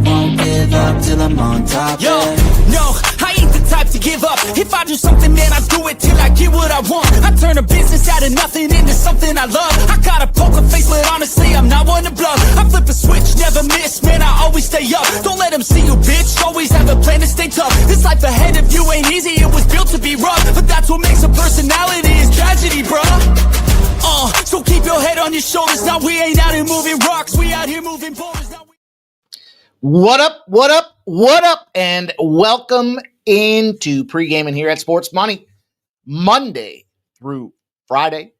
won't give up till I'm on top. Yo, no, I ain't the type to give up. If I do something, man, I do it till I get what I want. I turn a business out of nothing into something I love. I got a poker face, but honestly, I'm not one to bluff. I flip a switch, never miss, man, I always stay up. Don't let them see you, bitch, always have a plan to stay tough. This life ahead of you ain't easy, it was built to be rough. But that's what makes a personality, is tragedy, bruh. So keep your head on your shoulders. Now we ain't out here moving rocks, we out here moving boulders. What up, and welcome into Pregaming here at Sports Money, Monday through Friday.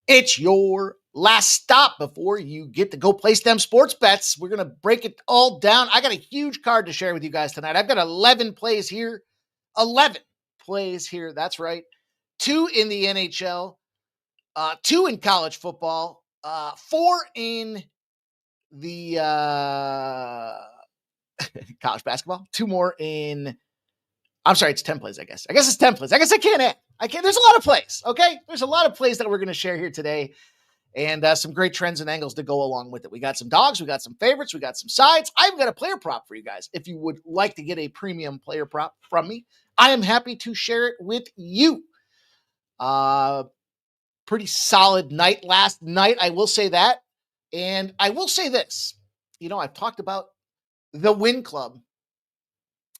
It's your last stop before you get to go place them sports bets. We're going to break it all down. I got a huge card to share with you guys tonight. I've got 11 plays here. 11 plays here, that's right. 2 in the NHL, 2 in college football, 4 in the college basketball, 2 more in, I'm sorry, it's 10 plays, I guess it's 10 plays. I guess I can't add. There's a lot of plays, okay? There's a lot of plays that we're going to share here today, and some great trends and angles to go along with it. We got some dogs, we got some favorites, we got some sides. I've got a player prop for you guys. If you would like to get a premium player prop from me, I am happy to share it with you. Pretty solid night last night, I will say that. And I will say this, I've talked about the Win Club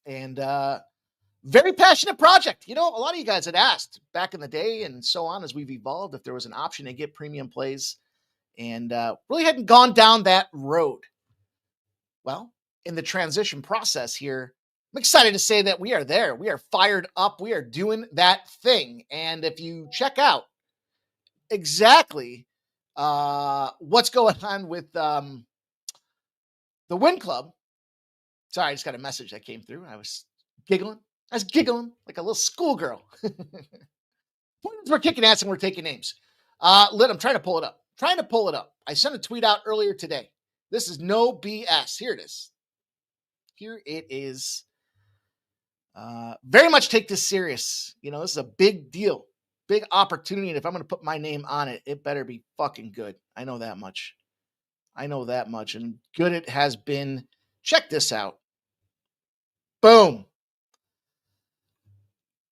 and very passionate project. A lot of you guys had asked back in the day and so on as we've evolved if there was an option to get premium plays, and really hadn't gone down that road. Well, in the transition process here, I'm excited to say that we are there. We are fired up. We are doing that thing. And if you check out exactly what's going on with the Win Club. Sorry, I just got a message that came through. I was giggling like a little schoolgirl. We're kicking ass and we're taking names. I'm trying to pull it up. I sent a tweet out earlier today. This is no BS. Here it is. Very much take this serious. This is a big deal. Big opportunity, and if I'm going to put my name on it, it better be fucking good. I know that much, and good it has been. Check this out. Boom.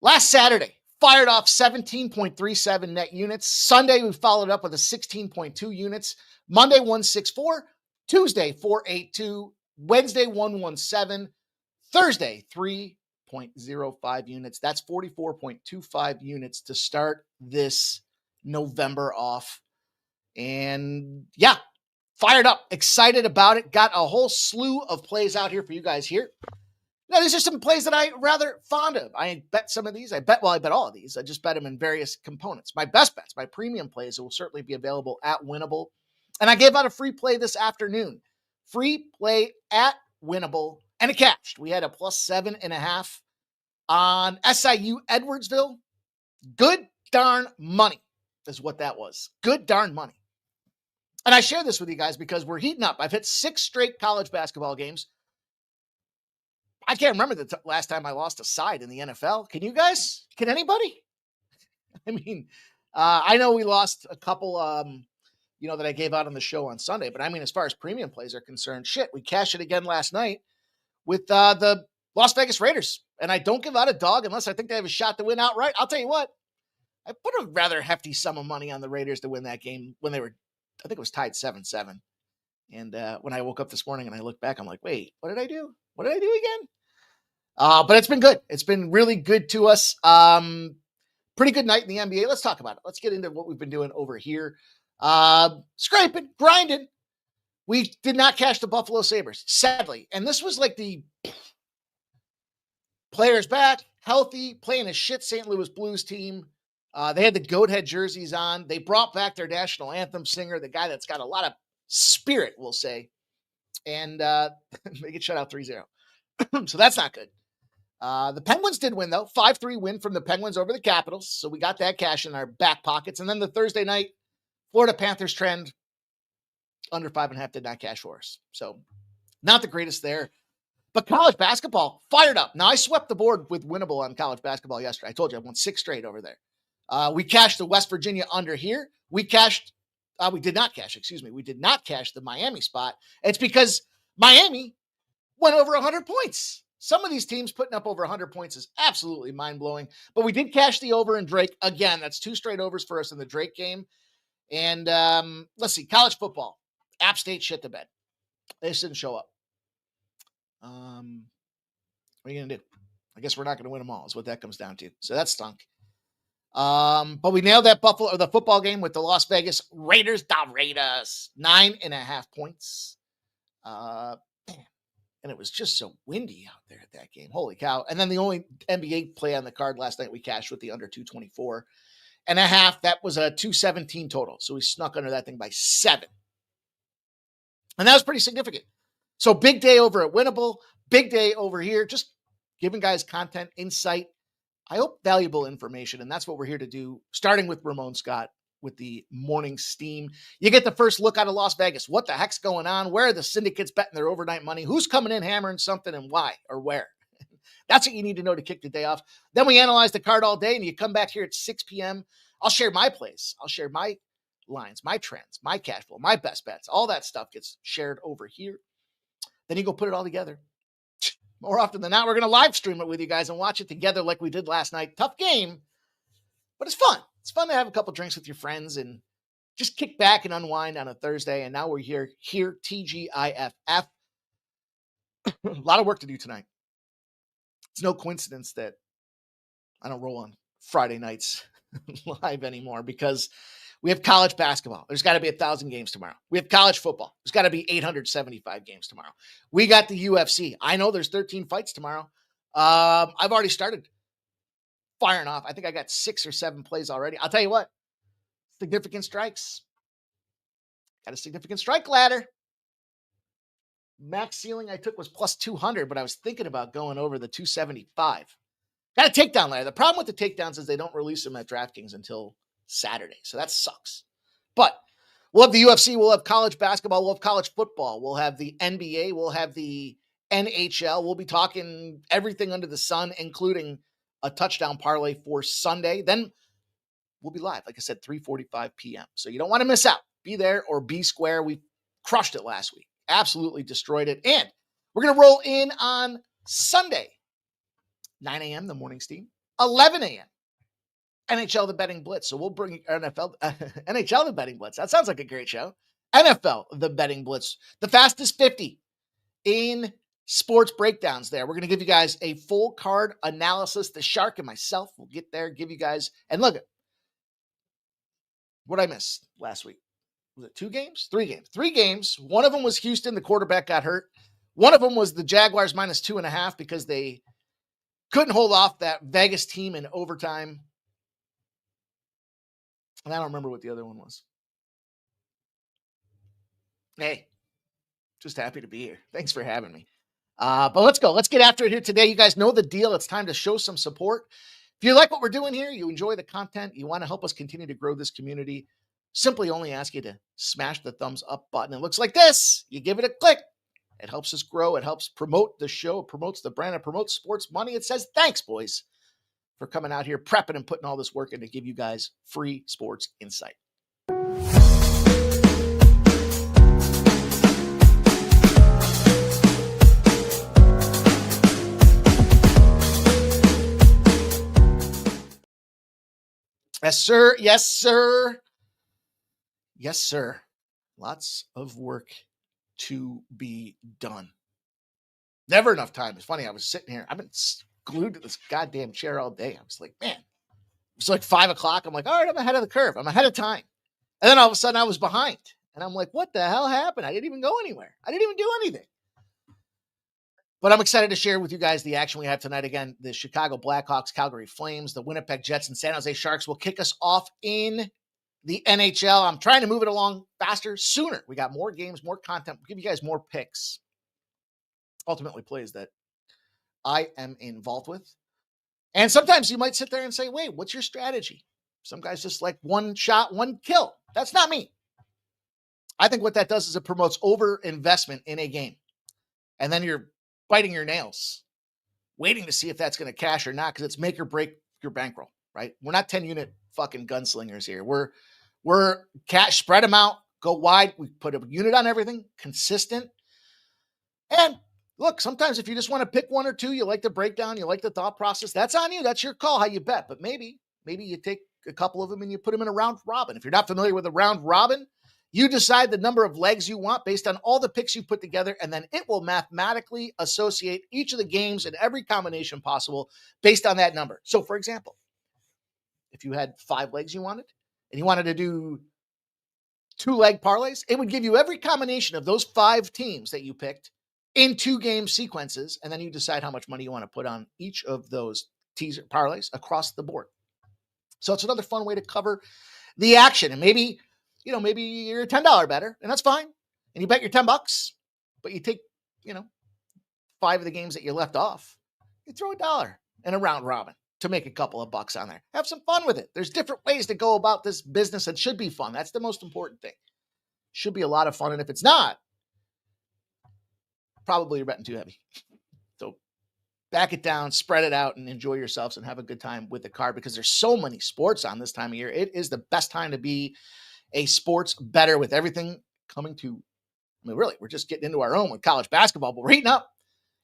Last Saturday, fired off 17.37 net units. Sunday, we followed up with a 16.2 units. Monday, 164. Tuesday, 482. Wednesday, 117. Thursday, 3.05 units. That's 44.25 units to start this November off. And yeah, fired up, excited about it. Got a whole slew of plays out here for you guys here. Now, these are some plays that I'm rather fond of. I bet some of these. I bet all of these. I just bet them in various components. My best bets, my premium plays will certainly be available at Winnable. And I gave out a free play this afternoon. Free play at Winnable. And it cashed. We had a plus 7.5 on SIU Edwardsville. Good darn money is what that was. Good darn money. And I share this with you guys because we're heating up. I've hit 6 straight college basketball games. I can't remember the last time I lost a side in the NFL. Can you guys? Can anybody? I know we lost a couple, that I gave out on the show on Sunday. But as far as premium plays are concerned, we cashed it again last night with the Las Vegas Raiders. And I don't give out a dog unless I think they have a shot to win outright. I'll tell you what, I put a rather hefty sum of money on the Raiders to win that game when they were, I think it was tied 7-7. And when I woke up this morning and I look back, I'm like, wait, what did I do? What did I do again? But it's been good. It's been really good to us. Pretty good night in the NBA. Let's talk about it. Let's get into what we've been doing over here. Scraping, grinding. We did not cash the Buffalo Sabres, sadly. And this was like the players back, healthy, playing a shit St. Louis Blues team. They had the goat head jerseys on. They brought back their national anthem singer, the guy that's got a lot of spirit, we'll say. And they get shut out 3-0. So that's not good. The Penguins did win, though. 5-3 win from the Penguins over the Capitals. So we got that cash in our back pockets. And then the Thursday night, Florida Panthers trend, under 5.5 did not cash for us. So not the greatest there. But college basketball, fired up. Now, I swept the board with Winnable on college basketball yesterday. I told you I won 6 straight over there. We cashed the West Virginia under here. We did not cash the Miami spot. It's because Miami went over 100 points. Some of these teams putting up over 100 points is absolutely mind-blowing. But we did cash the over in Drake. Again, that's 2 straight overs for us in the Drake game. And let's see, college football. App State shit the bed. They just didn't show up. What are you going to do? I guess we're not going to win them all is what that comes down to. So that stunk. But we nailed that the football game with the Las Vegas Raiders. The Raiders, 9.5 points. And it was just so windy out there at that game. Holy cow. And then the only NBA play on the card last night, we cashed with the under 224.5. That was a 217 total. So we snuck under that thing by 7. And that was pretty significant. So big day over at Winnable, big day over here, just giving guys content, insight, I hope valuable information. And that's what we're here to do, starting with Ramon Scott with the morning steam. You get the first look out of Las Vegas. What the heck's going on? Where are the syndicates betting their overnight money? Who's coming in hammering something and why or where? That's what you need to know to kick the day off. Then we analyze the card all day and you come back here at 6 p.m. I'll share my plays. I'll share my lines, my trends, my cash flow, my best bets. All that stuff gets shared over here. Then you go put it all together. More often than not, we're going to live stream it with you guys and watch it together like we did last night. Tough game, but it's fun. It's fun to have a couple drinks with your friends and just kick back and unwind on a Thursday. And now we're here, TGIFF. A lot of work to do tonight. It's no coincidence that I don't roll on Friday nights live anymore because we have college basketball. There's got to be 1,000 games tomorrow. We have college football. There's got to be 875 games tomorrow. We got the UFC. I know there's 13 fights tomorrow. I've already started firing off. I think I got 6 or 7 plays already. I'll tell you what, significant strikes. Got a significant strike ladder. Max ceiling I took was plus 200, but I was thinking about going over the 275. Got a takedown ladder. The problem with the takedowns is they don't release them at DraftKings until Saturday. So that sucks. But we'll have the UFC. We'll have college basketball. We'll have college football. We'll have the NBA. We'll have the NHL. We'll be talking everything under the sun, including a touchdown parlay for Sunday. Then we'll be live, like I said, 3:45 p.m. So you don't want to miss out. Be there or be square. We crushed it last week. Absolutely destroyed it. And we're going to roll in on Sunday, 9 a.m., the morning steam, 11 a.m., NHL, the betting blitz. So we'll bring NHL, the betting blitz. That sounds like a great show. NFL, the betting blitz, the fastest 50 in sports breakdowns there. We're going to give you guys a full card analysis. The Shark and myself will get there, give you guys, and look at what I missed last week. Was it 2 games? 3 games. 3 games. One of them was Houston. The quarterback got hurt. One of them was the Jaguars minus 2.5 because they couldn't hold off that Vegas team in overtime. And I don't remember what the other one was. Hey, just happy to be here. Thanks for having me. But let's go. Let's get after it here today. You guys know the deal. It's time to show some support. If you like what we're doing here, you enjoy the content, you want to help us continue to grow this community, simply only ask you to smash the thumbs up button. It looks like this. You give it a click. It helps us grow. It helps promote the show. It promotes the brand. It promotes sports money. It says, thanks, boys, for coming out here, prepping and putting all this work in to give you guys free sports insight. Yes, sir. Yes, sir. Yes, sir. Lots of work to be done. Never enough time. It's funny. I was sitting here. I've been glued to this goddamn chair all day. I was like, man, it's like 5 o'clock. I'm like, all right, I'm ahead of the curve. I'm ahead of time. And then all of a sudden I was behind. And I'm like, what the hell happened? I didn't even go anywhere. I didn't even do anything. But I'm excited to share with you guys the action we have tonight. Again, the Chicago Blackhawks, Calgary Flames, the Winnipeg Jets, and San Jose Sharks will kick us off in the NHL. I'm trying to move it along faster, sooner. We got more games, more content. We'll give you guys more picks. Ultimately, plays that I am involved with. And sometimes you might sit there and say, wait, what's your strategy? Some guys just like one shot, one kill. That's not me. I think what that does is it promotes over investment in a game. And then you're biting your nails, waiting to see if that's going to cash or not, because it's make or break your bankroll, right? We're not 10-unit fucking gunslingers here. We're cash, spread them out, go wide. We put a unit on everything, consistent. And Look, sometimes if you just want to pick one or two, you like the breakdown, you like the thought process, that's on you. That's your call how you bet. But maybe you take a couple of them and you put them in a round robin. If you're not familiar with a round robin, you decide the number of legs you want based on all the picks you put together, and then it will mathematically associate each of the games and every combination possible based on that number. So, for example, if you had 5 legs you wanted, and you wanted to do 2-leg parlays, it would give you every combination of those 5 teams that you picked in 2-game sequences, and then you decide how much money you want to put on each of those teaser parlays across the board. So it's another fun way to cover the action. And maybe you're a $10 better, and that's fine. And you bet your $10, but you take, 5 of the games that you left off. You throw $1 in a round robin to make a couple of bucks on there. Have some fun with it. There's different ways to go about this business. It should be fun. That's the most important thing. Should be a lot of fun. And if it's not, probably you're betting too heavy. So back it down, spread it out, and enjoy yourselves and have a good time with the card, because there's so many sports on this time of year. It is the best time to be a sports bettor with everything coming to, really, we're just getting into our own with college basketball, but we're heating up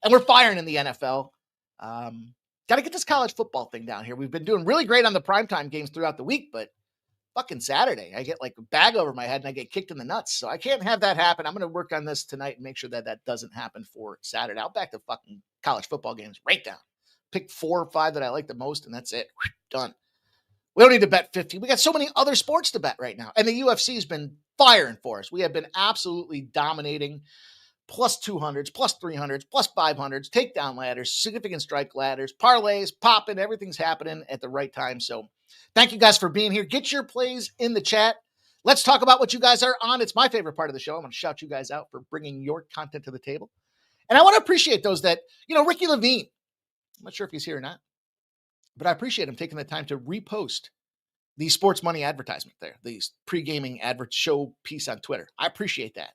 and we're firing in the NFL. Got to get this college football thing down here. We've been doing really great on the primetime games throughout the week, but fucking Saturday, I get like a bag over my head and I get kicked in the nuts. So I can't have that happen. I'm going to work on this tonight and make sure that that doesn't happen for Saturday. I'll back the fucking college football games right down. Pick 4 or 5 that I like the most, and that's it. Done. We don't need to bet 50. We got so many other sports to bet right now. And the UFC has been firing for us. We have been absolutely dominating. Plus 200s, plus 300s, plus 500s, takedown ladders, significant strike ladders, parlays, popping. Everything's happening at the right time. So thank you guys for being here. Get your plays in the chat. Let's talk about what you guys are on. It's my favorite part of the show. I'm going to shout you guys out for bringing your content to the table. And I want to appreciate those that, Ricky Levine, I'm not sure if he's here or not, but I appreciate him taking the time to repost the sports money advertisement there, the pre-gaming advert show piece on Twitter. I appreciate that.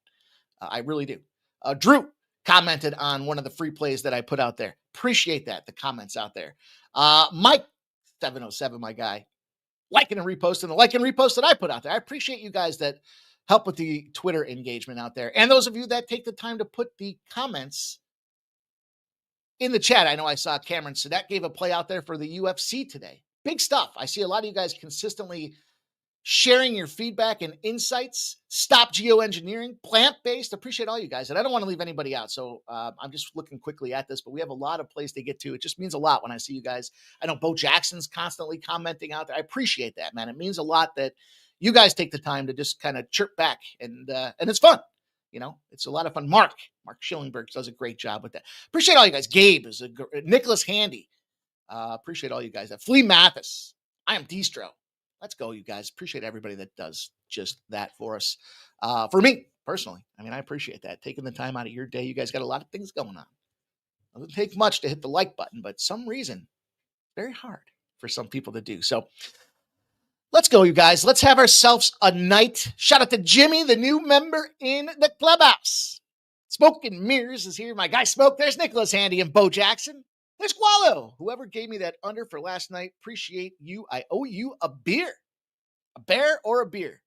I really do. Drew commented on one of the free plays that I put out there. Appreciate that, the comments out there. Mike 707, my guy, liking and reposting the like and repost that I put out there. I appreciate you guys that help with the Twitter engagement out there. And those of you that take the time to put the comments in the chat. I know I saw Cameron Sadek gave a play out there for the UFC today. Big stuff. I see a lot of you guys consistently sharing your feedback and insights. Stop geoengineering, plant-based. Appreciate all you guys. And I don't want to leave anybody out. So I'm just looking quickly at this, but we have a lot of plays to get to. It just means a lot when I see you guys. I know Bo Jackson's constantly commenting out there. I appreciate that, man. It means a lot that you guys take the time to just kind of chirp back, and it's fun. It's a lot of fun. Mark Schillingberg does a great job with that. Appreciate all you guys. Gabe is Nicholas Handy. Appreciate all you guys. Flea Mathis. I am Distro. Let's go, you guys. Appreciate everybody that does just that for us. For me, personally, I appreciate that. Taking the time out of your day. You guys got a lot of things going on. It doesn't take much to hit the like button, but some reason, very hard for some people to do. So let's go, you guys. Let's have ourselves a night. Shout out to Jimmy, the new member in the clubhouse. Smoke and Mirrors is here. My guy Smoke. There's Nicholas Handy and Bo Jackson. There's Gualo. Whoever gave me that under for last night, appreciate you. I owe you a beer. A bear or a beer.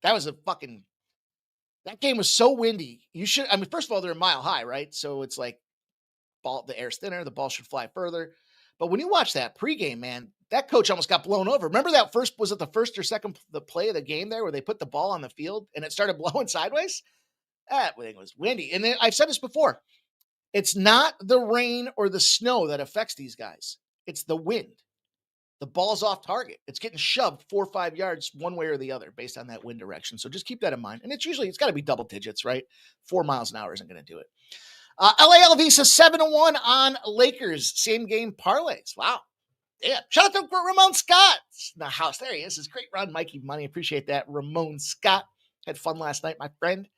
That was that game was so windy. First of all, they're a mile high, right? So it's like the air's thinner, the ball should fly further. But when you watch that pregame, man, that coach almost got blown over. Remember was it the first or second the play of the game there where they put the ball on the field and it started blowing sideways? That thing was windy. And then I've said this before. It's not the rain or the snow that affects these guys. It's the wind. The ball's off target. It's getting shoved 4 or 5 yards one way or the other based on that wind direction. So just keep that in mind. And it's got to be double digits, right? 4 miles an hour isn't going to do it. LALV says 7-1 on Lakers. Same game parlays. Wow. Yeah. Shout out to Ramon Scott in the house. There he is. It's great run, Mikey Money. Appreciate that. Ramon Scott. Had fun last night, my friend.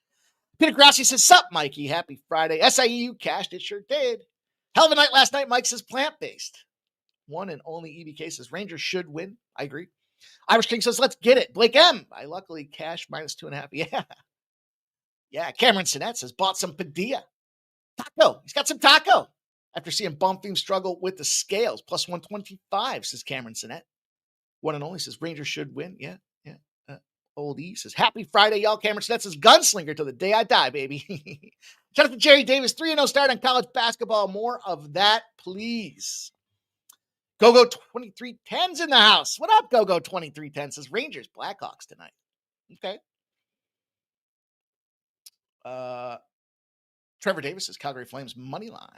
Peter Grassi says, sup, Mikey? Happy Friday. SIU cashed. It sure did. Hell of a night last night. Mike says plant-based. One and only EBK says Rangers should win. I agree. Irish King says, let's get it. Blake M. I luckily cashed -2.5. Yeah. Yeah. Cameron Sinette says, bought some Padilla. Taco. He's got some taco. After seeing Bonfim struggle with the scales. +125, says Cameron Sinette. One and only says Rangers should win. Yeah. Old E says, happy Friday, y'all. Cameron Sinette says, gunslinger till the day I die, baby. Shout out to Jerry Davis, 3-0 start on college basketball. More of that, please. GoGo 2310's in the house. What up, GoGo 2310? Says Rangers, Blackhawks tonight. Okay. Trevor Davis says Calgary Flames money line.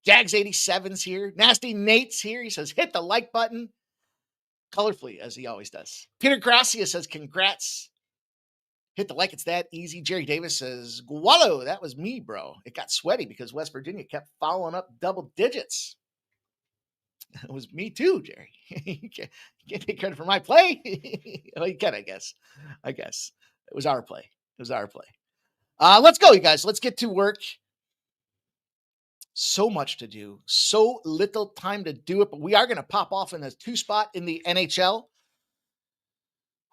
Jags 87's here. Nasty Nate's here. He says hit the like button. Colorfully, as he always does. Peter Gracia says congrats. Hit the like, it's that easy. Jerry Davis says, Gualo, that was me, bro. It got sweaty because West Virginia kept following up double digits. It was me too, Jerry. You can't take credit for my play. Well, you can, I guess. It was our play. Let's go, you guys. Let's get to work. So much to do. So little time to do it, but we are going to pop off in a 2-spot in the NHL.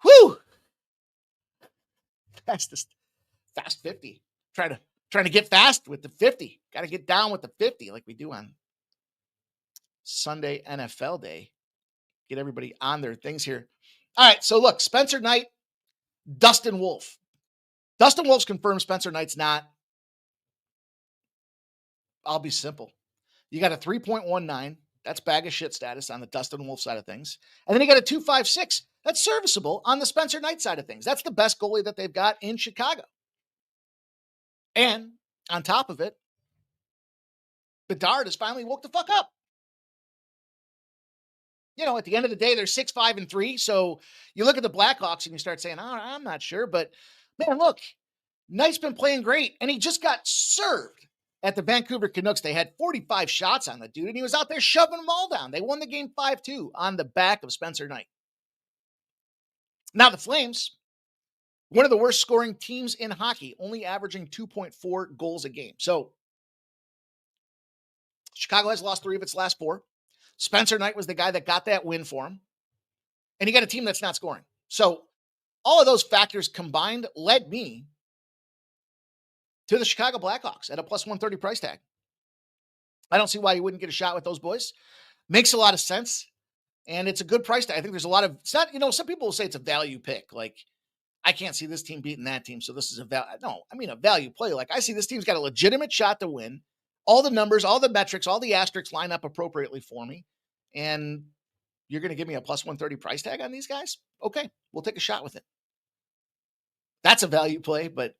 Whew. Fast 50. Trying to get fast with the 50. Got to get down with the 50 like we do on Sunday NFL Day. Get everybody on their things here. All right, so look, Spencer Knight, Dustin Wolf. Dustin Wolf's confirmed, Spencer Knight's not. I'll be simple. You got a 3.19. That's bag of shit status on the Dustin Wolf side of things. And then you got a 2.56. That's serviceable on the Spencer Knight side of things. That's the best goalie that they've got in Chicago. And on top of it, Bedard has finally woke the fuck up. You know, at the end of the day, they're 6-5-3. So you look at the Blackhawks and you start saying, oh, I'm not sure. But man, look, Knight's been playing great. And he just got served at the Vancouver Canucks. They had 45 shots on the dude, and he was out there shoving them all down. They won the game 5-2 on the back of Spencer Knight. Now the Flames, one of the worst scoring teams in hockey, only averaging 2.4 goals a game. So Chicago has lost 3 of its last 4. Spencer Knight was the guy that got that win for him. And you got a team that's not scoring. So all of those factors combined led me to the Chicago Blackhawks at a plus 130 price tag. I don't see why you wouldn't get a shot with those boys. Makes a lot of sense. And it's a good price tag. I think there's a lot of, it's not, some people will say it's a value pick. Like, I can't see this team beating that team. So this is a value play. Like, I see this team's got a legitimate shot to win. All the numbers, all the metrics, all the asterisks line up appropriately for me. And you're going to give me a plus 130 price tag on these guys? Okay, we'll take a shot with it. That's a value play, but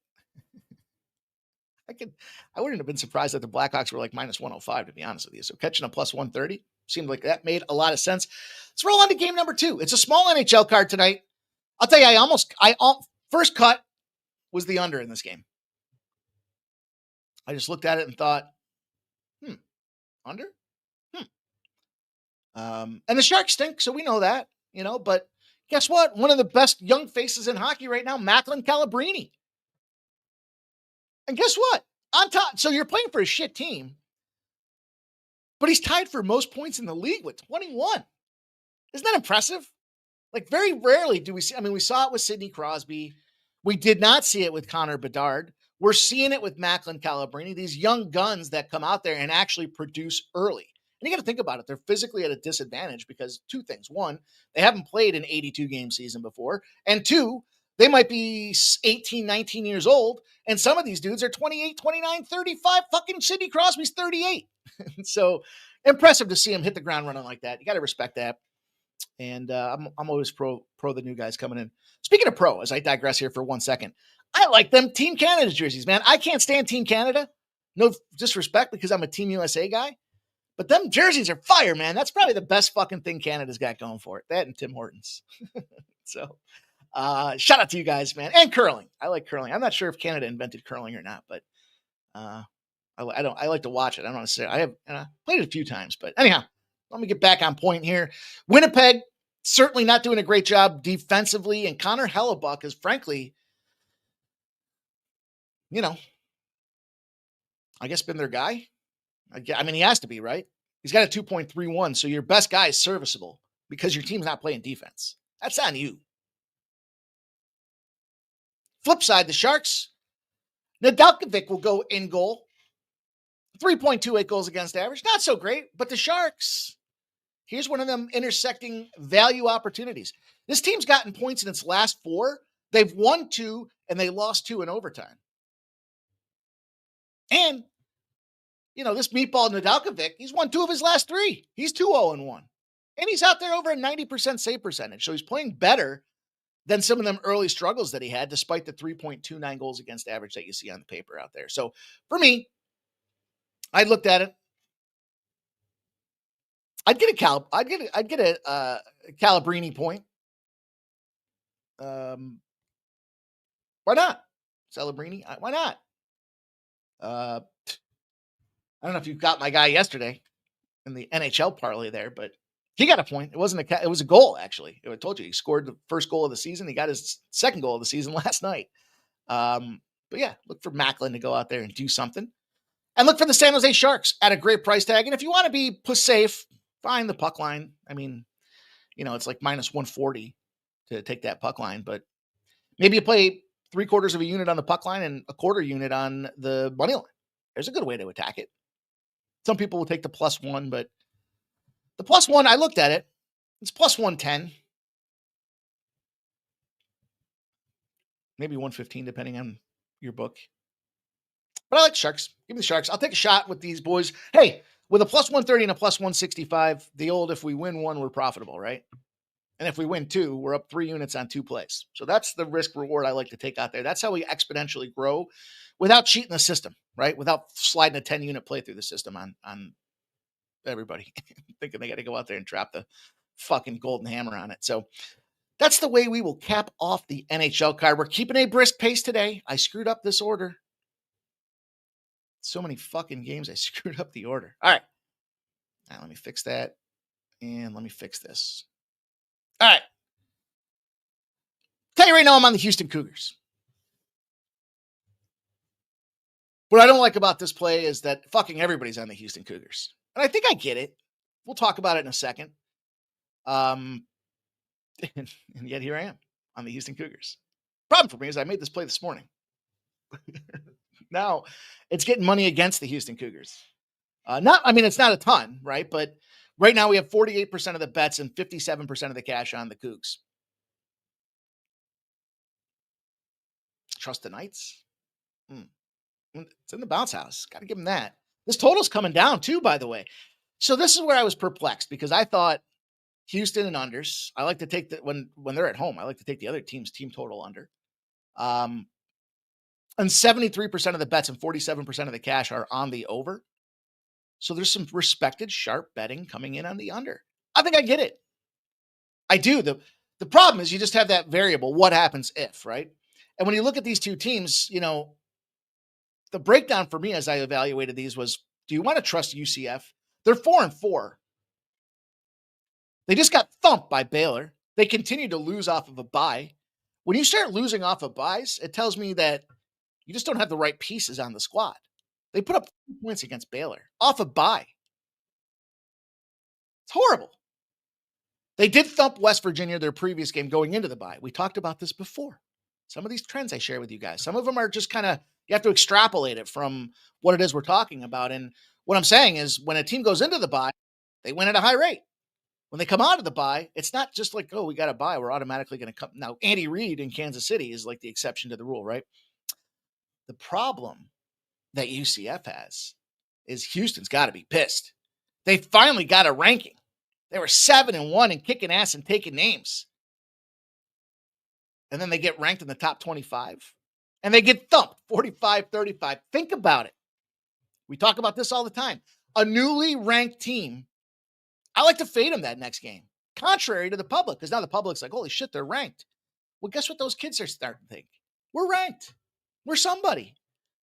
I wouldn't have been surprised that the Blackhawks were like minus 105, to be honest with you. So catching a plus 130 seemed like that made a lot of sense. Let's roll on to game number 2. It's a small NHL card tonight. I'll tell you, first cut was the under in this game. I just looked at it and thought, under? And the Sharks stink, so we know that, but guess what? One of the best young faces in hockey right now, Macklin Calabrini. And guess what? On top, so you're playing for a shit team, but he's tied for most points in the league with 21. Isn't that impressive? Like, very rarely do we see, we saw it with Sidney Crosby. We did not see it with Connor Bedard. We're seeing it with Macklin Calabrini, these young guns that come out there and actually produce early. And you got to think about it. They're physically at a disadvantage because 2 things. 1, they haven't played an 82-game season before. And 2, they might be 18, 19 years old. And some of these dudes are 28, 29, 35. Fucking Sidney Crosby's 38. So impressive to see him hit the ground running like that. You got to respect that. And I'm always pro the new guys coming in. Speaking of pro, as I digress here for 1 second, I like them Team Canada jerseys, man. I can't stand Team Canada. No disrespect because I'm a Team USA guy. But them jerseys are fire, man. That's probably the best fucking thing Canada's got going for it. That and Tim Hortons. So shout out to you guys, man. And curling. I like curling. I'm not sure if Canada invented curling or not, but I like to watch it. I don't want to say I have played it a few times, but anyhow, let me get back on point here. Winnipeg, certainly not doing a great job defensively. And Connor Hellebuck is frankly, I guess been their guy. He has to be, right? He's got a 2.31. So your best guy is serviceable because your team's not playing defense. That's on you. Flip side, the Sharks. Nedeljkovic will go in goal. 3.28 goals against average. Not so great, but the Sharks. Here's one of them intersecting value opportunities. This team's gotten points in its last 4. They've won 2 and they lost 2 in overtime. And, this meatball Nadalkovic, he's won 2 of his last 3. He's 2-0-1. And he's out there over a 90% save percentage. So he's playing better than some of them early struggles that he had, despite the 3.29 goals against average that you see on the paper out there. So for me, I looked at it. I'd get a Calabrini point. Why not? Celebrini? Why not? I don't know if you got my guy yesterday in the NHL parlay there, but he got a point. It was a goal, actually. I told you, he scored the first goal of the season. He got his second goal of the season last night. But yeah, look for Macklin to go out there and do something. And look for the San Jose Sharks at a great price tag. And if you want to be safe, find the puck line. I mean, it's like minus 140 to take that puck line, but maybe you play 3/4 of a unit on the puck line and a quarter unit on the money line. There's a good way to attack it. Some people will take the +1, but the +1, I looked at it. It's plus 110. Maybe 115, depending on your book. But I like Sharks. Give me the Sharks. I'll take a shot with these boys. Hey, with a plus 130 and a plus 165, the old, if we win 1, we're profitable, right? And if we win 2, we're up 3 units on 2 plays. So that's the risk reward I like to take out there. That's how we exponentially grow without cheating the system, right? Without sliding a 10-unit play through the system on everybody, thinking they got to go out there and trap the fucking golden hammer on it. So that's the way we will cap off the NHL card. We're keeping a brisk pace today. I screwed up this order. So many fucking games, I screwed up the order. All right. Now let me fix that. And let me fix this. All right. Tell you right now, I'm on the Houston Cougars. What I don't like about this play is that fucking everybody's on the Houston Cougars. And I think I get it. We'll talk about it in a second. And yet here I am on the Houston Cougars. Problem for me is I made this play this morning. Now it's getting money against the Houston Cougars. It's not a ton, right? But right now we have 48% of the bets and 57% of the cash on the Cougs. Trust the Knights. It's in the bounce house. Got to give them that. This total's coming down too, by the way. So this is where I was perplexed because I thought Houston and unders. I like to take that when they're at home. I like to take the other team's team total under. And 73% of the bets and 47% of the cash are on the over. So there's some respected sharp betting coming in on the under. I think I get it. I do. The problem is you just have that variable. What happens if, right? And when you look at these two teams, the breakdown for me as I evaluated these was, do you want to trust UCF? They're 4-4. They just got thumped by Baylor. They continue to lose off of a bye. When you start losing off of buys, it tells me that you just don't have the right pieces on the squad. They put up 2 points against Baylor off a bye. It's horrible. They did thump West Virginia their previous game going into the bye. We talked about this before. Some of these trends I share with you guys, some of them are just kind of, you have to extrapolate it from what it is we're talking about. And what I'm saying is when a team goes into the bye, they win at a high rate. When they come out of the bye, it's not just like, oh, we got a bye, we're automatically going to come. Now, Andy Reid in Kansas City is like the exception to the rule, right? The problem that UCF has is Houston's got to be pissed. They finally got a ranking. They were 7-1 and kicking ass and taking names. And then they get ranked in the top 25 and they get thumped 45-35. Think about it. We talk about this all the time. A newly ranked team, I like to fade them that next game, contrary to the public, because now the public's like, holy shit, they're ranked. Well, guess what those kids are starting to think? We're ranked. We're somebody.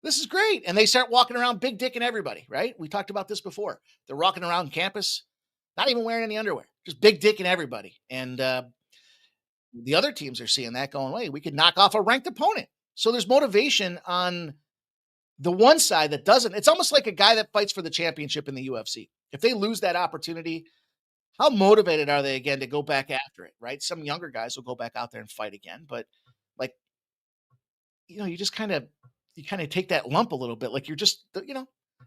This is great. And they start walking around big dick and everybody, right? We talked about this before. They're walking around campus, not even wearing any underwear, just big dick and everybody. And the other teams are seeing that going, wait, we could knock off a ranked opponent. So there's motivation on the one side that doesn't. It's almost like a guy that fights for the championship in the UFC. If they lose that opportunity, how motivated are they again to go back after it, right? Some younger guys will go back out there and fight again. But like, you just kind of take that lump a little bit. Like you're just,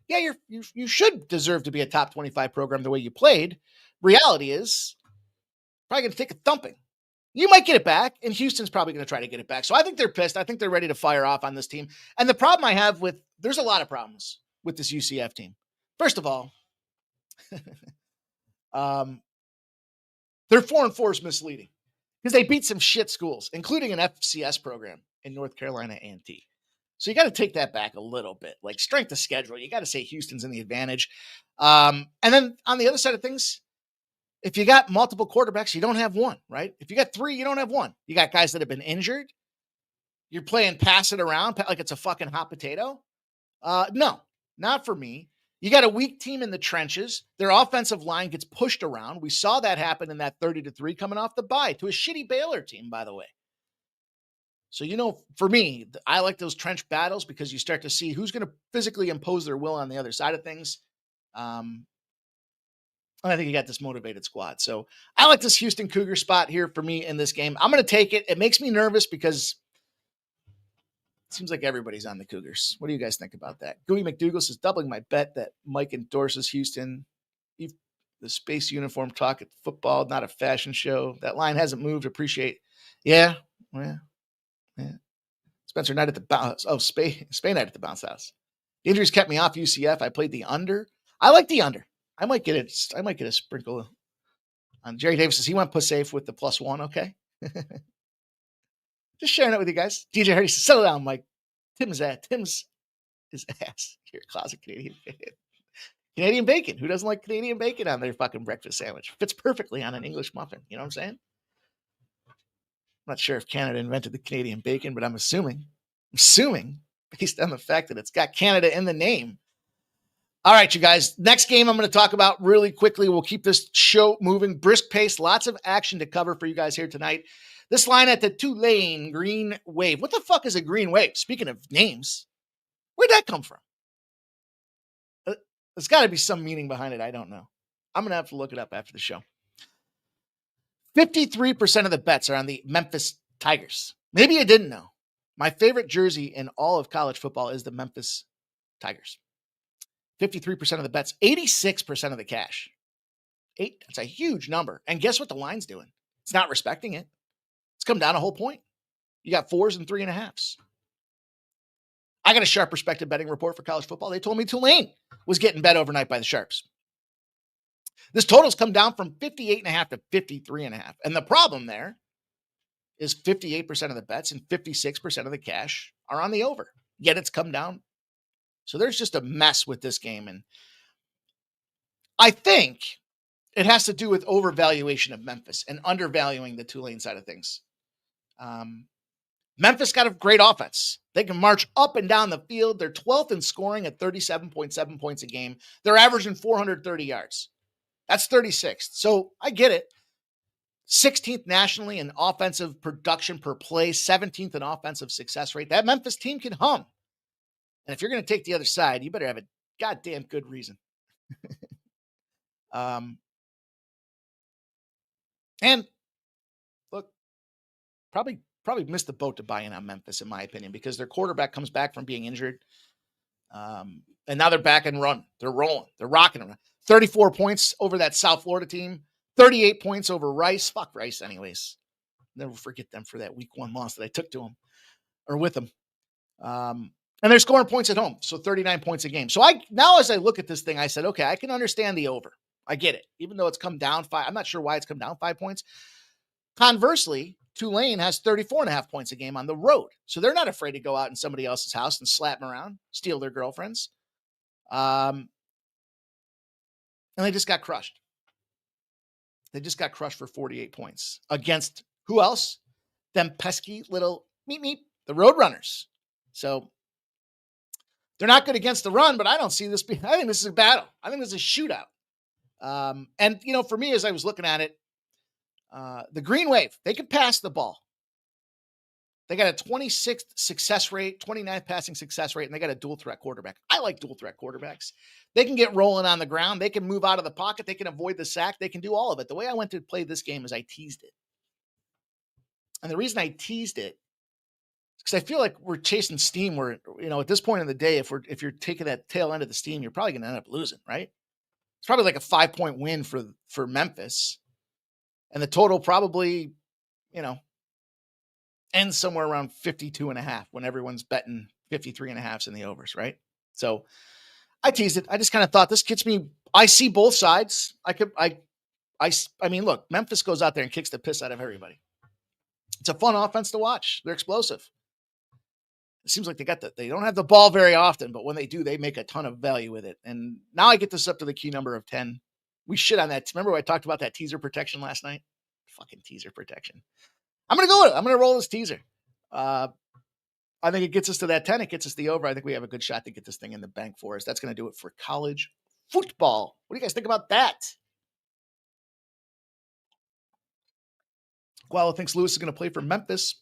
yeah, you should deserve to be a top 25 program the way you played. Reality is probably going to take a thumping. You might get it back, and Houston's probably going to try to get it back. So I think they're pissed. I think they're ready to fire off on this team. And the problem I have there's a lot of problems with this UCF team. First of all, their 4-4 is misleading because they beat some shit schools, including an FCS program in North Carolina A&T. So you got to take that back a little bit. Like strength of schedule, you got to say Houston's in the advantage. And then on the other side of things, if you got multiple quarterbacks, you don't have one, right? If you got 3, you don't have one. You got guys that have been injured. You're playing pass it around like it's a fucking hot potato. No, not for me. You got a weak team in the trenches. Their offensive line gets pushed around. We saw that happen in that 30-3 coming off the bye to a shitty Baylor team, by the way. So, for me, I like those trench battles because you start to see who's going to physically impose their will on the other side of things. And I think you got this motivated squad. So I like this Houston Cougar spot here for me in this game. I'm going to take it. It makes me nervous because it seems like everybody's on the Cougars. What do you guys think about that? Gooey McDougal says, doubling my bet that Mike endorses Houston. The space uniform talk at football, not a fashion show. That line hasn't moved. Appreciate. Yeah. Spencer night at the bounce. Oh, Spain night at the bounce house. The injuries kept me off UCF. I played the under. I like the under. I might get a sprinkle on Jerry Davis says he went puss safe with the +1. Okay. Just sharing it with you guys. DJ Hardy says, settle down, Mike. Tim's his ass. You're a closet Canadian fan. Canadian bacon. Who doesn't like Canadian bacon on their fucking breakfast sandwich? Fits perfectly on an English muffin. You know what I'm saying? I'm not sure if Canada invented the Canadian bacon, but I'm assuming based on the fact that it's got Canada in the name. All right, you guys. Next game I'm going to talk about really quickly. We'll keep this show moving. Brisk pace. Lots of action to cover for you guys here tonight. This line at the Tulane Green Wave. What the fuck is a Green Wave? Speaking of names, where'd that come from? There's got to be some meaning behind it. I don't know. I'm going to have to look it up after the show. 53% of the bets are on the Memphis Tigers. Maybe you didn't know. My favorite jersey in all of college football is the Memphis Tigers. 53% of the bets, 86% of the cash. That's a huge number. And guess what the line's doing? It's not respecting it. It's come down a whole point. You got 4s and 3.5s. I got a sharp perspective betting report for college football. They told me Tulane was getting bet overnight by the Sharps. This total's come down from 58.5 to 53.5. And the problem there is 58% of the bets and 56% of the cash are on the over. Yet it's come down. So there's just a mess with this game. And I think it has to do with overvaluation of Memphis and undervaluing the Tulane side of things. Memphis got a great offense. They can march up and down the field. They're 12th in scoring at 37.7 points a game. They're averaging 430 yards. That's 36th. So I get it. 16th nationally in offensive production per play, 17th in offensive success rate. That Memphis team can hum. And if you're going to take the other side, you better have a goddamn good reason. And look, probably missed the boat to buy in on Memphis, in my opinion, because their quarterback comes back from being injured. And now they're back and run. They're rolling. They're rocking around. 34 points over that South Florida team. 38 points over Rice. Fuck Rice anyways. Never forget them for that week 1 loss that I took to them or with them. And they're scoring points at home. So 39 points a game. So now as I look at this thing, I said, okay, I can understand the over. I get it. Even though it's come down 5. I'm not sure why it's come down 5 points. Conversely, Tulane has 34.5 points a game on the road. So they're not afraid to go out in somebody else's house and slap them around, steal their girlfriends. And they just got crushed. They just got crushed for 48 points against who else? Them pesky little meep, the Roadrunners. So they're not good against the run, but I don't see this being, I think this is a battle. I think this is a shootout. And, for me, as I was looking at it, the Green Wave, they could pass the ball. They got a 26th success rate, 29th passing success rate, and they got a dual threat quarterback. I like dual threat quarterbacks. They can get rolling on the ground. They can move out of the pocket. They can avoid the sack. They can do all of it. The way I went to play this game is I teased it. And the reason I teased it is because I feel like we're chasing steam where, at this point in the day, if you're taking that tail end of the steam, you're probably going to end up losing, right? It's probably like a 5-point win for Memphis. And the total probably, ends somewhere around 52.5 when everyone's betting 53.5s in the overs, right? So I teased it. I just kind of thought this gets me. I see both sides. I mean, look, Memphis goes out there and kicks the piss out of everybody. It's a fun offense to watch. They're explosive. It seems like they don't have the ball very often, but when they do, they make a ton of value with it. And now I get this up to the key number of 10. We shit on that. Remember I talked about that teaser protection last night? Fucking teaser protection. I'm going to go with it. I'm going to roll this teaser. I think it gets us to that 10. It gets us the over. I think we have a good shot to get this thing in the bank for us. That's going to do it for college football. What do you guys think about that? Gualo thinks Lewis is going to play for Memphis.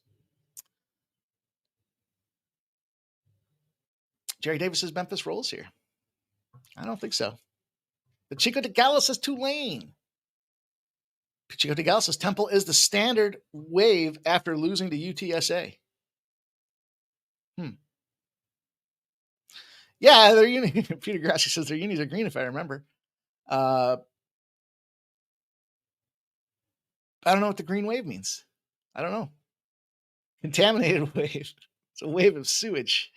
Jerry Davis says Memphis rolls here. I don't think so. The Chico de Gala says Tulane. Chico de Gala says Temple is the standard wave after losing to UTSA. Yeah, their uni. Peter Grassi says their unis are green, if I remember. I don't know what the green wave means. I don't know. Contaminated wave. It's a wave of sewage.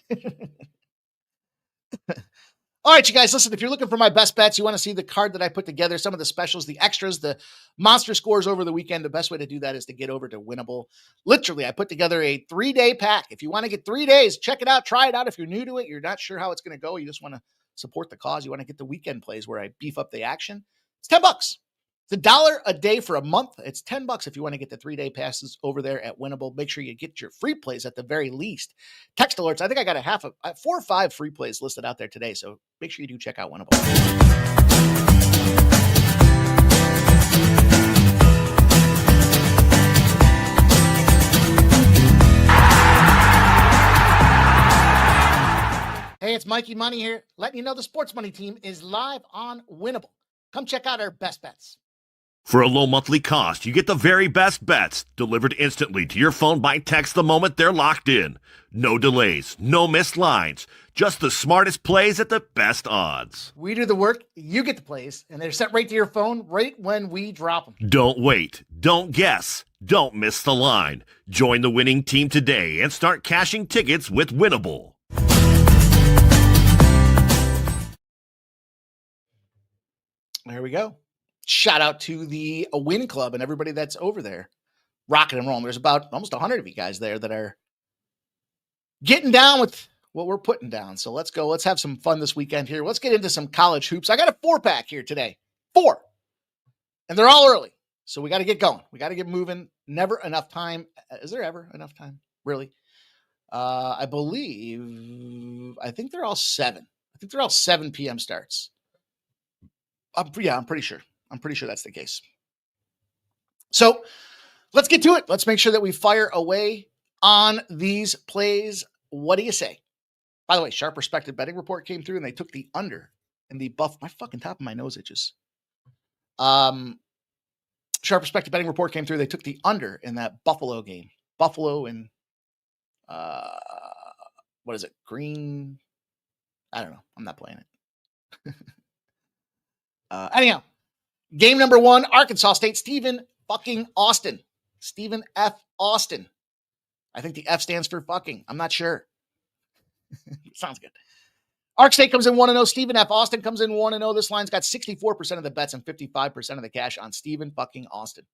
All right, you guys, listen, if you're looking for my best bets, you want to see the card that I put together, some of the specials, the extras, the monster scores over the weekend, the best way to do that is to get over to Winnable. Literally, I put together a 3-day pack. If you want to get 3 days, check it out, try it out. If you're new to it, you're not sure how it's going to go, you just want to support the cause, you want to get the weekend plays where I beef up the action, it's $10. It's $1 a day for a month. It's $10 if you want to get the 3-day passes over there at Winnable. Make sure you get your free plays at the very least. Text alerts. I think I got 4 or 5 free plays listed out there today. So make sure you do check out Winnable. Hey, it's Mikey Money here, letting you know the Sports Money team is live on Winnable. Come check out our best bets. For a low monthly cost, you get the very best bets delivered instantly to your phone by text the moment they're locked in. No delays, no missed lines, just the smartest plays at the best odds. We do the work, you get the plays, and they're sent right to your phone right when we drop them. Don't wait, don't guess, don't miss the line. Join the winning team today and start cashing tickets with Winnable. There we go. Shout out to the Win Club and everybody that's over there rocking and rolling. There's about almost 100 of you guys there that are getting down with what we're putting down. So let's go. Let's have some fun this weekend here. Let's get into some college hoops. I got a 4-pack here today. 4. And they're all early. So we got to get going. We got to get moving. Never enough time. Is there ever enough time? Really? I think they're all 7. I think they're all 7 p.m. starts. I'm pretty sure. I'm pretty sure that's the case. So let's get to it. Let's make sure that we fire away on these plays. What do you say? By the way, Sharp Respected Betting Report came through and they took the under in the my fucking top of my nose itches. Sharp Respected Betting Report came through. They took the under in that Buffalo game. Buffalo and what is it? Green. I don't know. I'm not playing it. Anyhow, game number 1, Arkansas State, Stephen fucking Austin. Stephen F. Austin. I think the F stands for fucking. I'm not sure. Sounds good. Ark State comes in 1-0. Stephen F. Austin comes in 1-0. This line's got 64% of the bets and 55% of the cash on Stephen fucking Austin.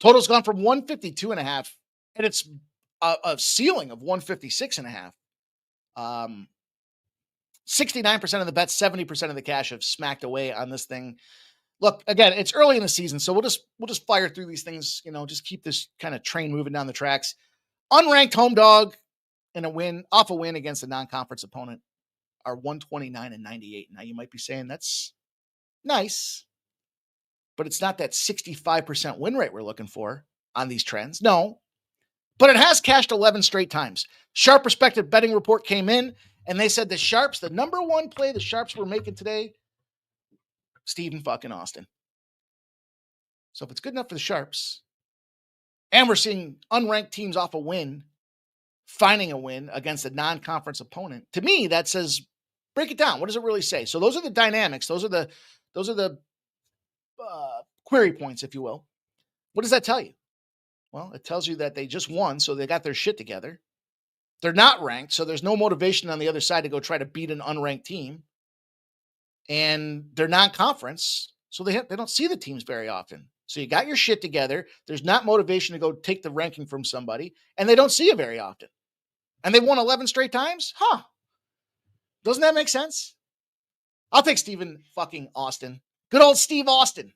Total's gone from 152.5, and it's a ceiling of 156.5. 69% of the bets, 70% of the cash have smacked away on this thing. Look, again, it's early in the season, so we'll just fire through these things, just keep this kind of train moving down the tracks. Unranked home dog in a win against a non-conference opponent are 129-98. Now you might be saying that's nice, but it's not that 65% win rate we're looking for on these trends. No, but it has cashed 11 straight times. Sharp Respected Betting Report came in and they said the Sharps, the number 1 play the Sharps were making today, Stephen fucking Austin. So if it's good enough for the Sharps, and we're seeing unranked teams off a win, finding a win against a non-conference opponent, to me, that says, break it down. What does it really say? So those are the dynamics. Those are the query points, if you will. What does that tell you? Well, it tells you that they just won, so they got their shit together. They're not ranked, so there's no motivation on the other side to go try to beat an unranked team. And they're non-conference, so they don't see the teams very often. So you got your shit together. There's not motivation to go take the ranking from somebody, and they don't see it very often. And they won 11 straight times? Huh. Doesn't that make sense? I'll take Stephen fucking Austin. Good old Steve Austin.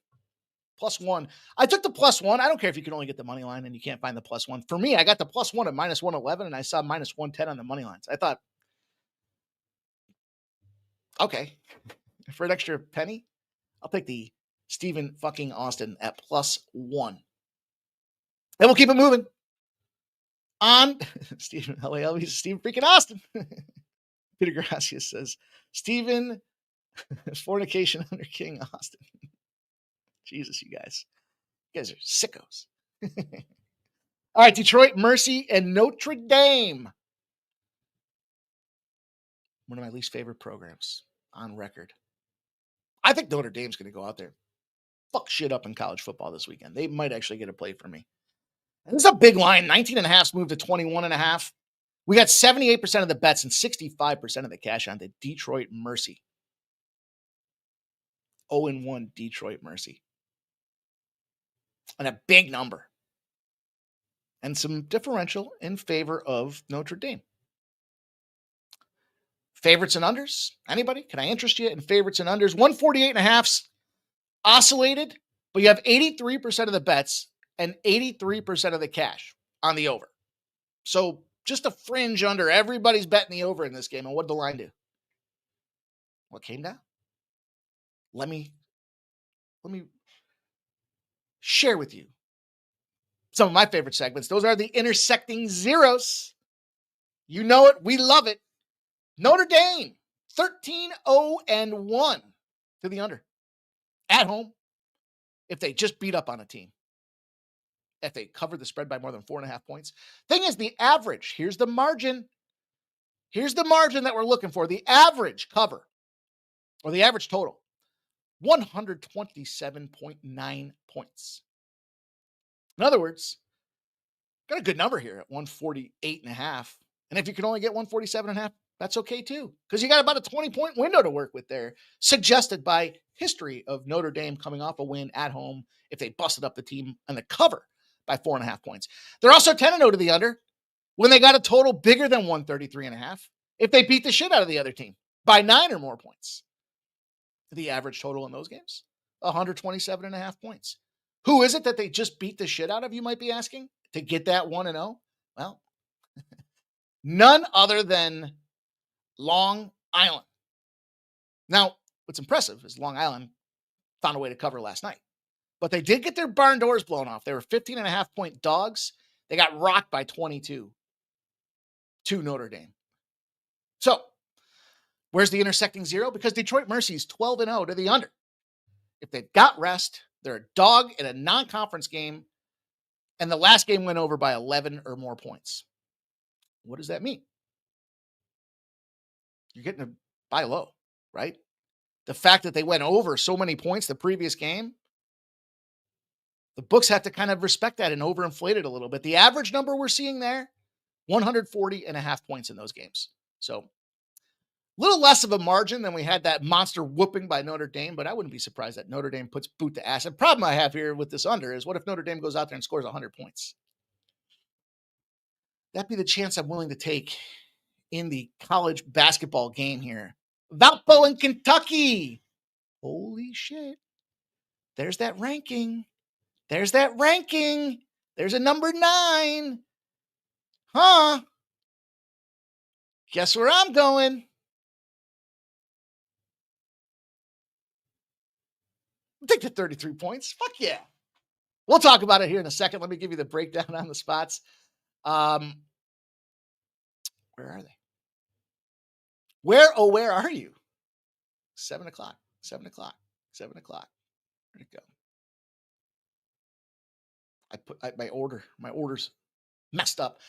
+1. I took the +1. I don't care if you can only get the money line and you can't find the +1. For me, I got the +1 at -111, and I saw -110 on the money lines. I thought, okay, for an extra penny, I'll take the Stephen fucking Austin at +1. And we'll keep it moving. On Stephen LALB, Stephen freaking Austin. Peter Gracias says, Stephen fornication under King Austin. Jesus, you guys. You guys are sickos. All right, Detroit Mercy and Notre Dame. One of my least favorite programs on record. I think Notre Dame's going to go out there, fuck shit up in college football this weekend. They might actually get a play for me. And this is a big line. 19.5 moved to 21.5. We got 78% of the bets and 65% of the cash on the Detroit Mercy. 0-1 Detroit Mercy. And a big number. And some differential in favor of Notre Dame. Favorites and unders? Anybody? Can I interest you in favorites and unders? 148.5's oscillated, but you have 83% of the bets and 83% of the cash on the over. So just a fringe under. Everybody's betting the over in this game. And what did the line do? What came down? Let me share with you some of my favorite segments. Those are the intersecting zeros. You know it. We love it. Notre Dame, 13-0-1 to the under. At home, if they just beat up on a team. If they cover the spread by more than 4.5 points. Thing is, the average, here's the margin. Here's the margin that we're looking for. The average cover, or the average total, 127.9 points. In other words, got a good number here at 148.5. And if you can only get 147.5, that's okay too, because you got about a 20-point window to work with there, suggested by history of Notre Dame coming off a win at home if they busted up the team and the cover by 4.5 points. They're also 10-0 to the under when they got a total bigger than 133.5 if they beat the shit out of the other team by 9 or more points. The average total in those games, 127.5 points. Who is it that they just beat the shit out of, you might be asking, to get that 1-0? Well, none other than Long Island. Now, what's impressive is Long Island found a way to cover last night. But they did get their barn doors blown off. They were 15.5-point dogs. They got rocked by 22 to Notre Dame. So, where's the intersecting zero? Because Detroit Mercy is 12-0 to the under. If they've got rest, they're a dog in a non-conference game, and the last game went over by 11 or more points. What does that mean? You're getting to buy low, right? The fact that they went over so many points the previous game, the books have to kind of respect that and overinflate it a little bit. The average number we're seeing there, 140.5 points in those games. So a little less of a margin than we had that monster whooping by Notre Dame, but I wouldn't be surprised that Notre Dame puts boot to ass. The problem I have here with this under is, what if Notre Dame goes out there and scores 100 points? That'd be the chance I'm willing to take in the college basketball game here. Valpo in Kentucky. Holy shit. There's that ranking. There's that ranking. There's a number 9. Huh? Guess where I'm going? I'll take the 33 points. Fuck yeah. We'll talk about it here in a second. Let me give you the breakdown on the spots. Where are they? Where are you? 7 o'clock. Where'd it go? My order's messed up.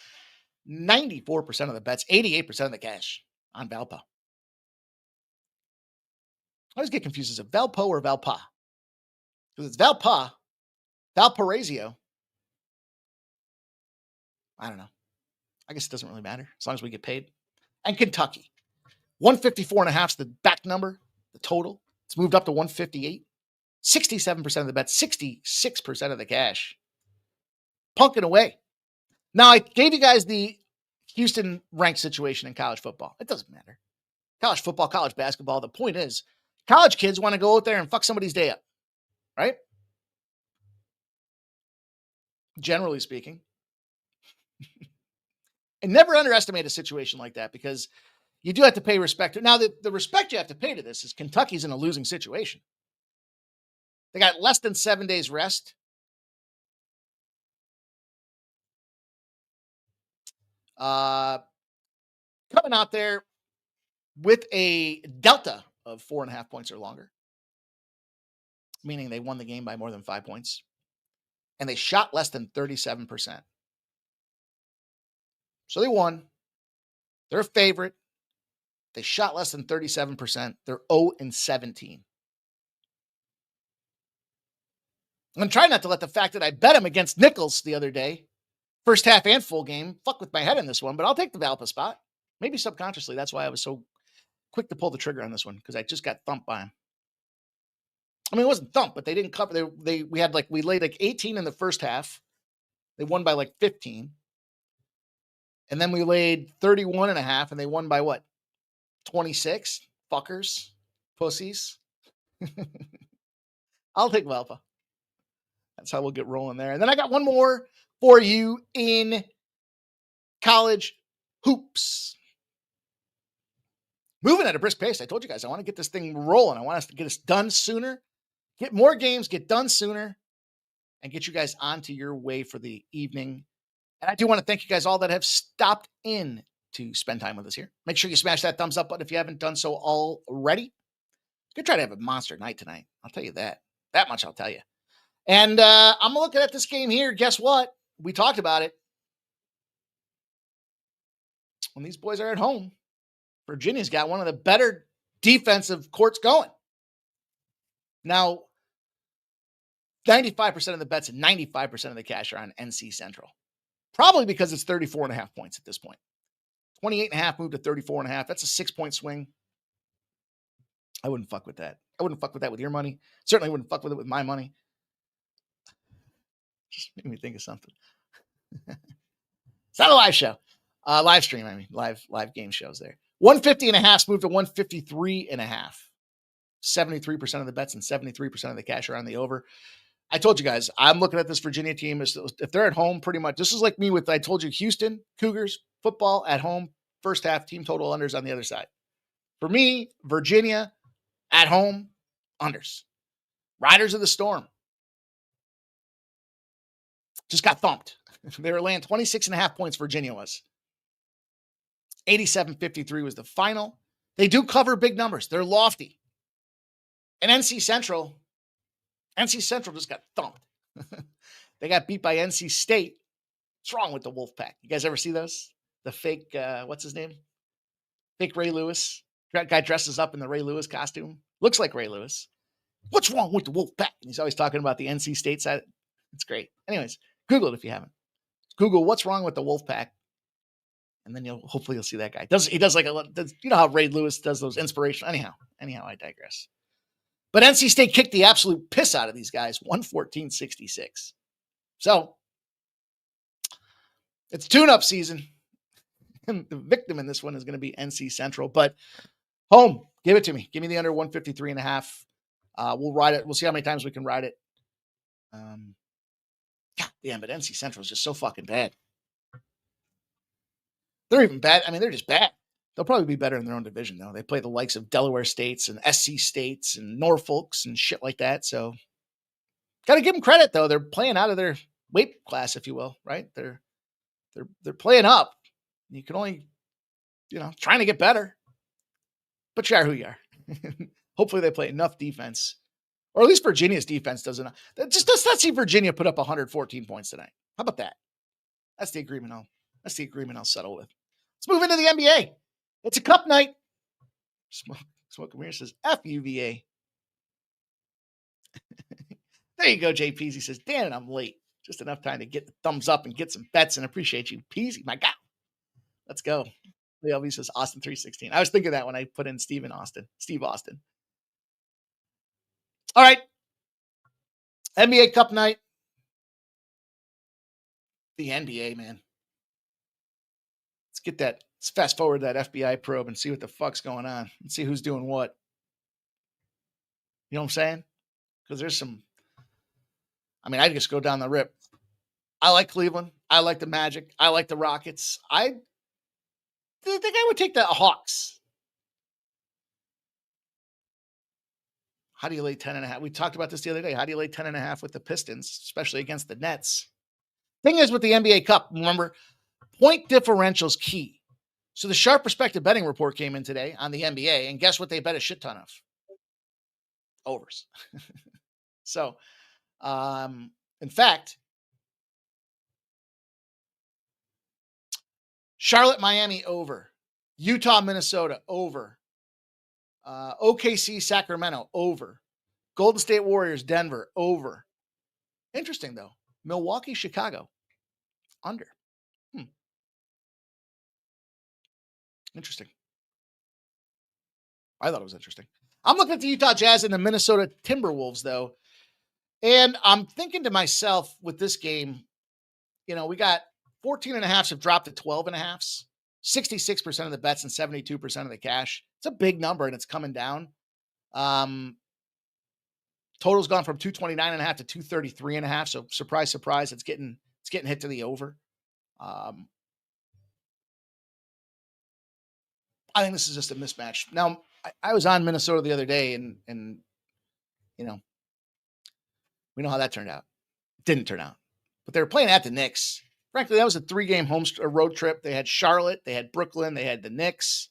94% of the bets, 88% of the cash on Valpo. I always get confused. Is it Valpo or Valpa? Because it's Valpa, Valparaiso, I don't know. I guess it doesn't really matter as long as we get paid. And Kentucky. 154.5 is the back number, the total. It's moved up to 158. 67% of the bets, 66% of the cash. Punking away. Now, I gave you guys the Houston ranked situation in college football. It doesn't matter. College football, college basketball. The point is, college kids want to go out there and fuck somebody's day up, right? Generally speaking. And never underestimate a situation like that because you do have to pay respect. Now, the respect you have to pay to this is Kentucky's in a losing situation. They got less than 7 days rest. Coming out there with a delta of 4.5 points or longer, meaning they won the game by more than 5 points, and they shot less than 37%. So they won. They're a favorite. They shot less than 37%. They're 0-17. I'm trying not to let the fact that I bet him against Nichols the other day, first half and full game, fuck with my head in this one, but I'll take the Valpa spot. Maybe subconsciously. That's why I was so quick to pull the trigger on this one because I just got thumped by him. I mean, it wasn't thumped, but they didn't cover. We laid like 18 in the first half. They won by like 15. And then we laid 31.5 and they won by what? 26? Fuckers. Pussies. I'll take Valpa. That's how we'll get rolling there. And then I got one more for you in college hoops. Moving at a brisk pace. I told you guys, I want to get this thing rolling. I want us to get us done sooner, get more games, get done sooner, and get you guys onto your way for the evening. And I do want to thank you guys all that have stopped in to spend time with us here. Make sure you smash that thumbs up button if you haven't done so already. Gonna try to have a monster night tonight. I'll tell you that. That much I'll tell you. And I'm looking at this game here. Guess what? We talked about it. When these boys are at home, Virginia's got one of the better defensive courts going. Now, 95% of the bets and 95% of the cash are on NC Central. Probably because it's 34.5 points at this point. 28.5 moved to 34.5. That's a 6-point swing. I wouldn't fuck with that. I wouldn't fuck with that with your money. Certainly wouldn't fuck with it with my money. Just made me think of something. It's not a live show. Live stream, I mean. Live game shows there. 150.5 moved to 153.5. 73% of the bets and 73% of the cash are on the over. I told you guys, I'm looking at this Virginia team. If they're at home, pretty much, this is like me with, I told you, Houston Cougars football at home, first half team total unders on the other side. For me, Virginia at home, unders. Riders of the Storm just got thumped. They were laying 26.5 points, Virginia was. 87-53 was the final. They do cover big numbers. They're lofty. And NC Central just got thumped. They got beat by NC State. What's wrong with the Wolfpack? You guys ever see those? The fake, what's his name? Fake Ray Lewis. Guy dresses up in the Ray Lewis costume. Looks like Ray Lewis. What's wrong with the Wolfpack? And he's always talking about the NC State side. It's great. Anyways, Google it if you haven't. Google what's wrong with the Wolfpack. And then hopefully you'll see that guy. He does like you know how Ray Lewis does those inspirational. Anyhow, I digress. But NC State kicked the absolute piss out of these guys, 114-66. So it's tune-up season. And the victim in this one is going to be NC Central. But home, give it to me. Give me the under 153.5. We'll ride it. We'll see how many times we can ride it. God damn, but NC Central is just so fucking bad. They're even bad. I mean, they're just bad. They'll probably be better in their own division, though. They play the likes of Delaware States and SC States and Norfolks and shit like that. So, got to give them credit, though. They're playing out of their weight class, if you will, right? They're playing up. You can only, trying to get better. But you are who you are. Hopefully, they play enough defense, or at least Virginia's defense doesn't. Just let's see Virginia put up 114 points tonight. How about that? That's the agreement. I'll settle with. Let's move into the NBA. It's a cup night. Smoke Amir says, F UVA. There you go, JPs. He says, Dan, I'm late. Just enough time to get the thumbs up and get some bets and appreciate you. Peasy, my God. Let's go. LV says Austin 316. I was thinking that when I put in Steve Austin. All right. NBA Cup night. The NBA, man. Let's fast forward that FBI probe and see what the fuck's going on and see who's doing what. You know what I'm saying? Because there's some, I just go down the rip. I like Cleveland. I like the Magic. I like the Rockets. I think I would take the Hawks. How do you lay 10.5? We talked about this the other day. How do you lay 10.5 with the Pistons, especially against the Nets? Thing is with the NBA Cup, remember, point differential is key. So the Sharp Perspective betting report came in today on the NBA, and guess what they bet a shit ton of? Overs. So, in fact, Charlotte, Miami, over. Utah, Minnesota, over. OKC, Sacramento, over. Golden State Warriors, Denver, over. Interesting, though. Milwaukee, Chicago, under. Interesting. I thought it was interesting. I'm looking at the Utah Jazz and the Minnesota Timberwolves, though. And I'm thinking to myself with this game, we got 14.5s have dropped to 12.5s, 66% of the bets and 72% of the cash. It's a big number and it's coming down. Total's gone from 229.5 to 233.5. So surprise, surprise, it's getting hit to the over. I think this is just a mismatch. Now, I was on Minnesota the other day and we know how that turned out. It didn't turn out. But they were playing at the Knicks. Frankly, that was a 3-game road trip. They had Charlotte, they had Brooklyn, they had the Knicks.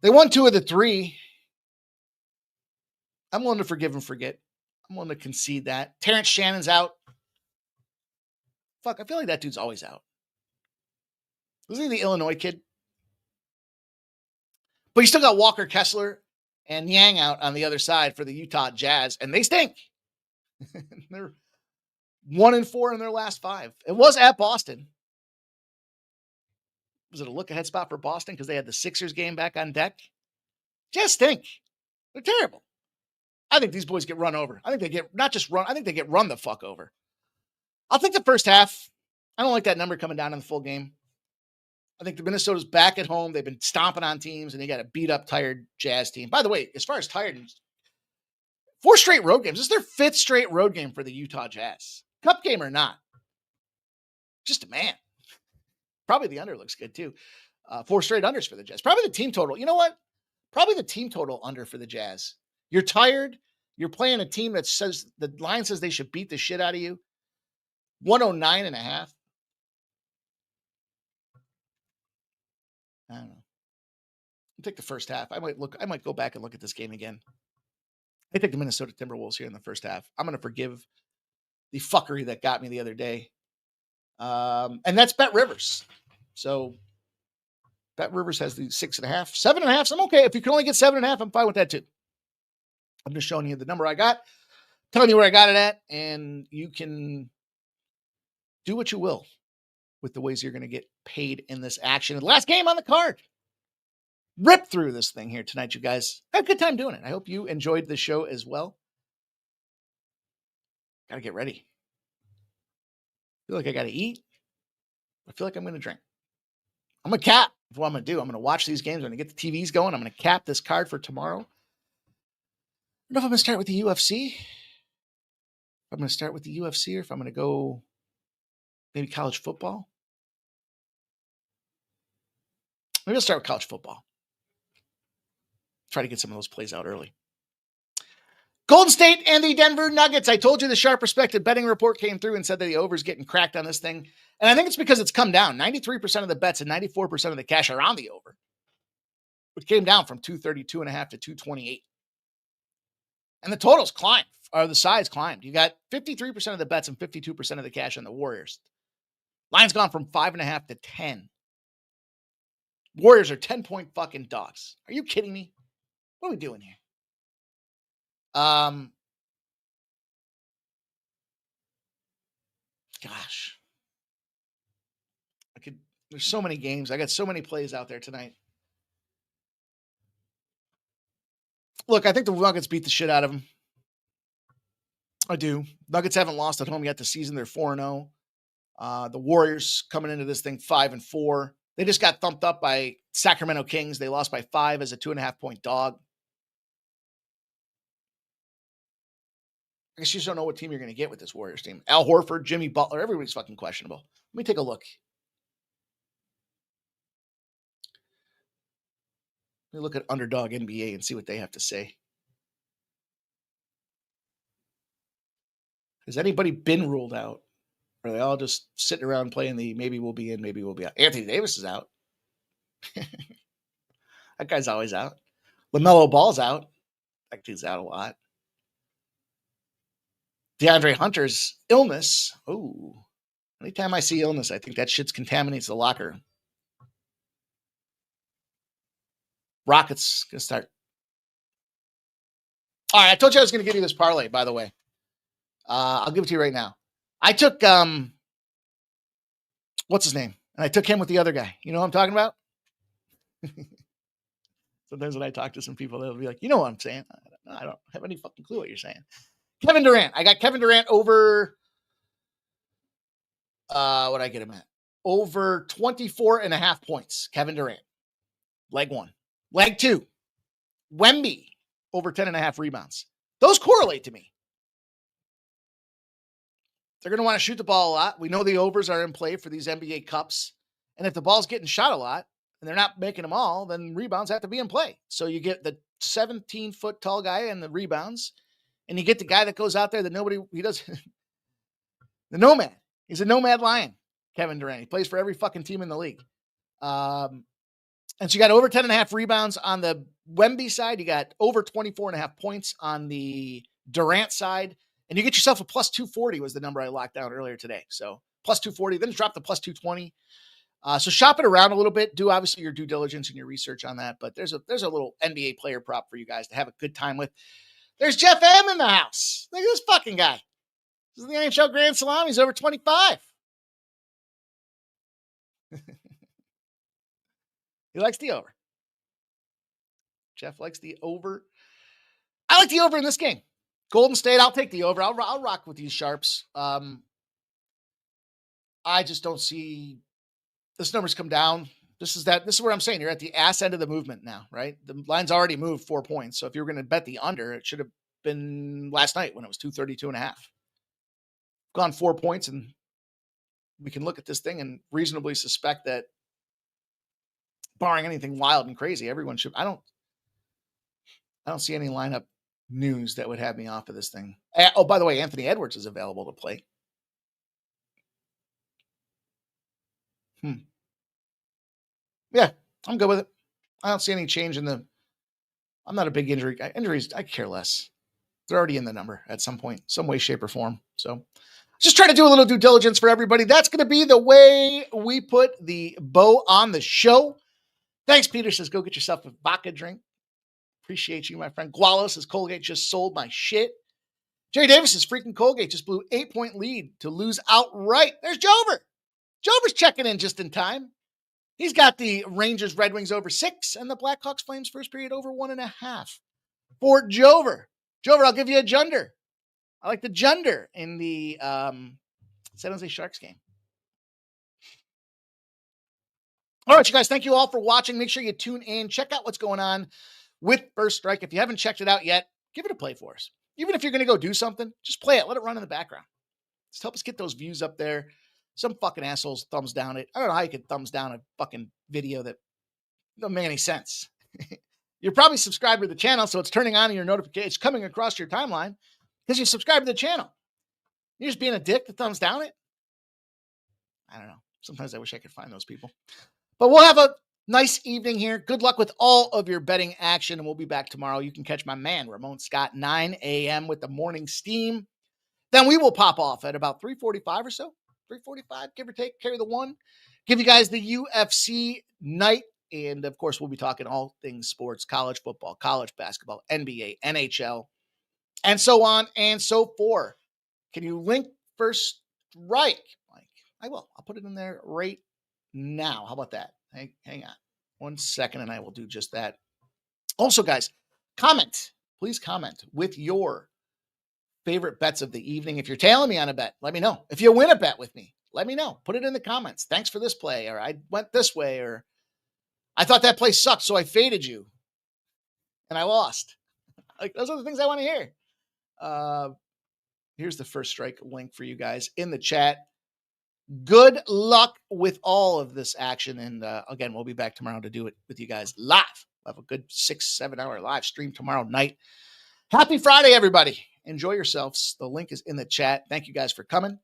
They won 2 of the 3. I'm willing to forgive and forget. I'm willing to concede that. Terrence Shannon's out. Fuck, I feel like that dude's always out. Wasn't he the Illinois kid? But you still got Walker Kessler and Yang out on the other side for the Utah Jazz, and they stink. They're 1-4 in their last 5. It was at Boston. Was it a look-ahead spot for Boston because they had the Sixers game back on deck? Jazz stink. They're terrible. I think these boys get run over. I think they get not just run. I think they get run the fuck over. I'll take the first half. I don't like that number coming down in the full game. I think the Minnesota's back at home. They've been stomping on teams, and they got a beat-up, tired Jazz team. By the way, as far as tired, 4 straight road games. This is their 5th straight road game for the Utah Jazz. Cup game or not. Just a man. Probably the under looks good, too. 4 straight unders for the Jazz. Probably the team total. You know what? Probably the team total under for the Jazz. You're tired. You're playing a team that says the line says they should beat the shit out of you. 109.5. I don't know. I'll take the first half. I might go back and look at this game again. I take the Minnesota Timberwolves here in the first half. I'm going to forgive the fuckery that got me the other day. And that's Bet Rivers. So Bet Rivers has the 6.5, 7.5. I'm okay. If you can only get 7.5, I'm fine with that too. I'm just showing you the number I got, telling you where I got it at, and you can do what you will with the ways you're going to get paid in this action. The last game on the card. Rip through this thing here tonight, you guys. Had a good time doing it. I hope you enjoyed the show as well. Got to get ready. I feel like I got to eat. I feel like I'm going to drink. I'm going to cap what I'm going to do. I'm going to watch these games. I'm going to get the TVs going. I'm going to cap this card for tomorrow. I don't know if I'm going to start with the UFC. If I'm going to start with the UFC or if I'm going to go maybe college football. Maybe I'll start with college football. Try to get some of those plays out early. Golden State and the Denver Nuggets. I told you the Sharp Perspective betting report came through and said that the over's getting cracked on this thing. And I think it's because it's come down. 93% of the bets and 94% of the cash are on the over. It came down from 232.5 to 228. And the totals climbed, or the sides climbed. You got 53% of the bets and 52% of the cash on the Warriors. Line's gone from 5.5 to 10. Warriors are 10-point fucking dogs. Are you kidding me? What are we doing here? Gosh. There's so many games. I got so many plays out there tonight. Look, I think the Nuggets beat the shit out of them. I do. Nuggets haven't lost at home yet this season. They're 4-0. The Warriors coming into this thing 5-4. They just got thumped up by Sacramento Kings. They lost by 5 as a 2.5-point dog. I guess you just don't know what team you're going to get with this Warriors team. Al Horford, Jimmy Butler, everybody's fucking questionable. Let me take a look. Let me look at Underdog NBA and see what they have to say. Has anybody been ruled out? Or are they all just sitting around playing the maybe we'll be in, maybe we'll be out? Anthony Davis is out. That guy's always out. LaMelo Ball's out. That dude's out a lot. DeAndre Hunter's illness. Oh, anytime I see illness, I think that shit contaminates the locker. Rockets going to start. All right, I told you I was going to give you this parlay, by the way. I'll give it to you right now. I took, what's his name? And I took him with the other guy. You know what I'm talking about? Sometimes when I talk to some people, they'll be like, you know what I'm saying? I don't have any fucking clue what you're saying. Kevin Durant. I got Kevin Durant over, what did I get him at? Over 24.5 points. Kevin Durant. Leg 1. Leg 2. Wemby. Over 10.5 rebounds. Those correlate to me. They're going to want to shoot the ball a lot. We know the overs are in play for these NBA Cups. And if the ball's getting shot a lot and they're not making them all, then rebounds have to be in play. So you get the 17-foot tall guy and the rebounds, and you get the guy that goes out there that he does. The nomad. He's a nomad lion, Kevin Durant. He plays for every fucking team in the league. And so you got over 10.5 rebounds on the Wemby side. You got over 24.5 points on the Durant side. And you get yourself a plus 240 was the number I locked down earlier today. So plus 240, then drop to plus 220. So shop it around a little bit. Do obviously your due diligence and your research on that. But there's a little NBA player prop for you guys to have a good time with. There's Jeff M in the house. Look at this fucking guy. This is the NHL Grand Slam. He's over 25. He likes the over. Jeff likes the over. I like the over in this game. Golden State, I'll take the over. I'll rock with these sharps. I just don't see this number's come down. This is what I'm saying. You're at the ass end of the movement now, right? The line's already moved 4 points. So if you were going to bet the under, it should have been last night when it was 232.5. Gone 4 points, and we can look at this thing and reasonably suspect that, barring anything wild and crazy, everyone should. I don't see any lineup news that would have me off of this thing. Oh, by the way, Anthony Edwards is available to play. Yeah, I'm good with it. I don't see any change in I'm not a big injury guy. Injuries, I care less. They're already in the number at some point, some way, shape, or form. So just try to do a little due diligence for everybody. That's going to be the way we put the bow on the show. Thanks, Peter says, go get yourself a vodka drink. Appreciate you, my friend. Gualo says, Colgate just sold my shit. Jerry Davis says, freaking Colgate just blew 8-point lead to lose outright. There's Jover. Jover's checking in just in time. He's got the Rangers Red Wings over 6 and the Blackhawks Flames first period over 1.5 for Jover. Jover, I'll give you a junder. I like the junder in the San Jose Sharks game. All right, you guys, thank you all for watching. Make sure you tune in. Check out what's going on with First Strike. If you haven't checked it out yet, give it a play for us. Even if you're going to go do something, just play it. Let it run in the background. Just help us get those views up there. Some fucking assholes thumbs down it. I don't know how you could thumbs down a fucking video that doesn't make any sense. You're probably subscribed to the channel, so it's turning on in your notification. It's coming across your timeline because you subscribe to the channel. You're just being a dick to thumbs down it. I don't know. Sometimes I wish I could find those people. But we'll have a nice evening here. Good luck with all of your betting action, and we'll be back tomorrow. You can catch my man, Ramon Scott, 9 a.m. with the morning steam. Then we will pop off at about 3:45 or so. 3:45, give or take, carry the one. Give you guys the UFC night. And, of course, we'll be talking all things sports, college football, college basketball, NBA, NHL, and so on and so forth. Can you link First right, Mike. I will. I'll put it in there right now. How about that? Hang on 1 second, and I will do just that. Also, guys, comment. Please comment with your favorite bets of the evening. If you're tailing me on a bet, let me know. If you win a bet with me, let me know. Put it in the comments. Thanks for this play, or I went this way, or I thought that play sucked, so I faded you and I lost. Like, those are the things I want to hear. Here's the first strike link for you guys in the chat. Good luck with all of this action. And again, we'll be back tomorrow to do it with you guys live. We'll have a good 6-7 hour live stream tomorrow night. Happy Friday, everybody. Enjoy yourselves. The link is in the chat. Thank you guys for coming,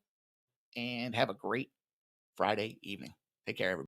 and have a great Friday evening. Take care, everybody.